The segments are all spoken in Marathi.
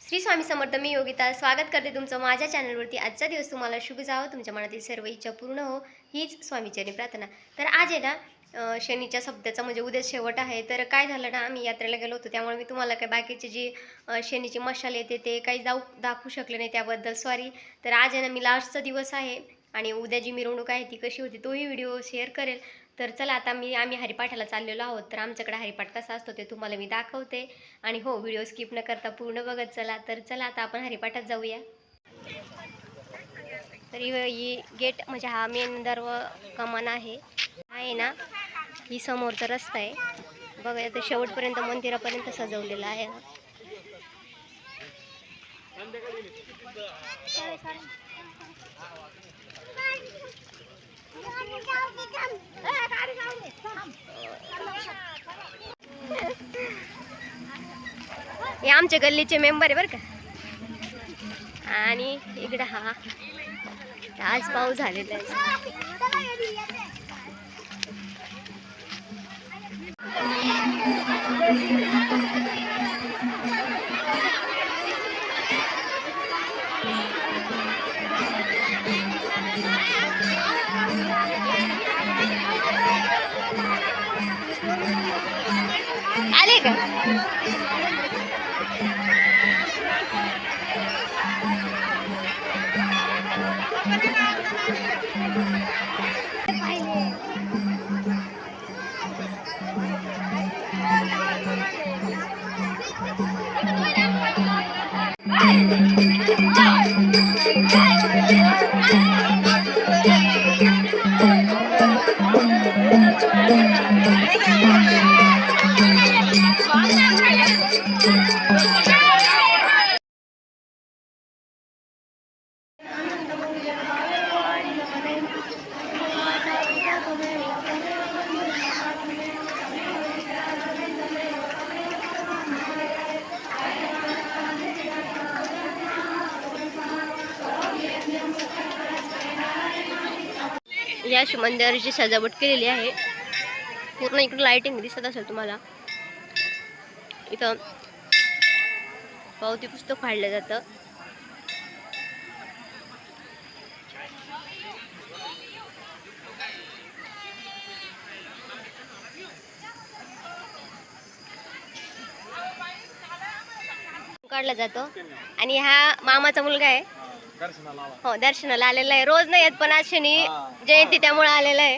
श्री स्वामी समर्थ. मी योगिता स्वागत करते तुमचं माझ्या चॅनलवरती. आजचा दिवस तुम्हाला शुभ जावो, तुमच्या मनातील सर्व इच्छा पूर्ण हो, हीच स्वामीचरणी प्रार्थना. तर आज आहे ना शनीच्या सप्त्याचा म्हणजे उद्या शेवट आहे. तर काय झालं ना, आम्ही यात्रेला गेलो होतो, त्यामुळे मी तुम्हाला काय बाकीचे जी शनीची मशाल येते ते काही दाखवू शकले नाही, त्याबद्दल सॉरी. तर आज आहे ना, मी लास्टचा दिवस आहे आणि उद्या जी मिरवणूक आहे ती कशी होती तोही व्हिडिओ शेअर करेल. तर चला आता आम्ही हरिपाठाला चाललेलो आहोत. तर आमच्याकडे हरिपाठ कसा असतो ते तुम्हाला मी दाखवते. आणि हो, व्हिडिओ स्किप न करता पूर्ण बघत चला. तर चला आता आपण हरिपाठात जाऊया. तर ही गेट म्हणजे हा मेन कमान आहे ना, ही समोरचा रस्ता आहे बघा. तर शेवटपर्यंत मंदिरापर्यंत सजवलेला आहे. हे आमच्या गल्लीचे मेंबर आहे बरं का. आणि इकडं हा आज पाऊस झालेला आहे. आले का? या मंदिराची सजावट केलेली आहे. पूर्ण इकडे लाइटिंग दिसत असेल तुम्हाला. इथं पावती पुस्तक फाडलं जातं. काढला जातो. आणि हा मामाचा मुलगा आहे. हो, दर्शनाला आलेला आहे. रोज नाही येत, पण आज शनी जयंती त्यामुळे आलेला आहे.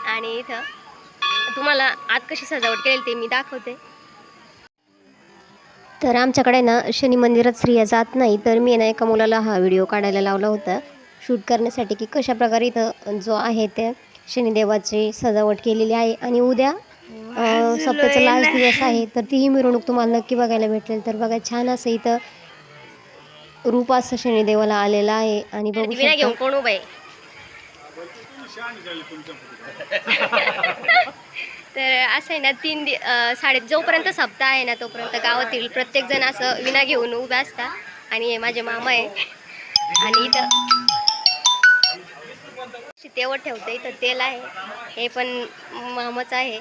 आणि इथं तुम्हाला आज कशी सजावट केली ते मी दाखवते. तर आमच्याकडे ना शनी मंदिरात स्त्रिया जात नाही, तर मी ना एका मुलाला हा व्हिडिओ काढायला लावला होता शूट करण्यासाठी, की कशा प्रकारे इथं जो आहे ते शनिदेवाची सजावट केलेली आहे. आणि उद्या सप्त्याचा लास्ट दिवस आहे, तर तीही मिरवणूक तुम्हाला नक्की बघायला भेटेल. तर बघा, छान असं इथं रूप असं शनिदेवाला आलेलं आहे. आणि बघू शकता कोण उभा आहे. तर असं आहे ना, जोपर्यंत सप्ताह आहे ना तोपर्यंत गावातील प्रत्येक जण असं विना घेऊन उभा असता. आणि हे माझे मामा आहे. आणि इथं तेवढं ठेवतं, इथं तेल आहे, हे पण मामाचं आहे.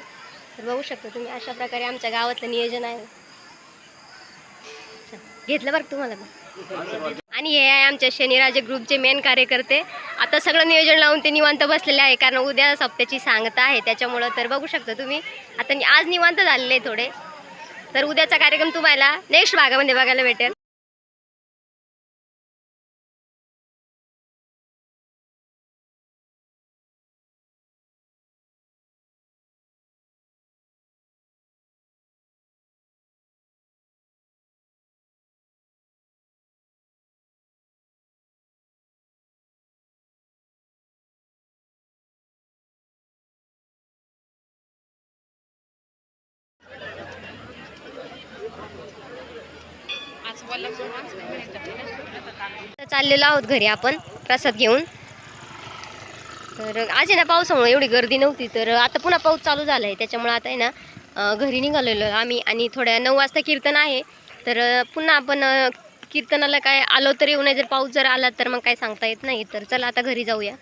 तर बघू शकता तुम्ही, अशा प्रकारे आमच्या गावातलं नियोजन आहे. घेतलं बरं तुम्हाला. आणि हे आहे आमच्या शनिराजे ग्रुपचे मेन कार्यकर्ते. आता सगळं नियोजन लावून ते निवांत बसलेले आहे, कारण उद्या सप्त्याची सांगता आहे त्याच्यामुळं. तर बघू शकता तुम्ही, आता आज निवांत झालेले थोडे. तर उद्याचा कार्यक्रम तुम्हाला नेक्स्ट भागामध्ये बघायला भेटेल. चाललेलो आहोत घरी आपण प्रसाद घेऊन. तर आज आहे ना, पावसामुळे एवढी गर्दी नव्हती. तर आता पुन्हा पाऊस चालू झाला आहे, त्याच्यामुळे आता आहे ना घरी निघालेलो आम्ही. आणि थोड्या 9 वाजता कीर्तन आहे. तर पुन्हा आपण कीर्तनाला काय आलो तर येऊ नये, जर पाऊस जर आला तर मग काय सांगता येत नाही. तर चला आता घरी जाऊया.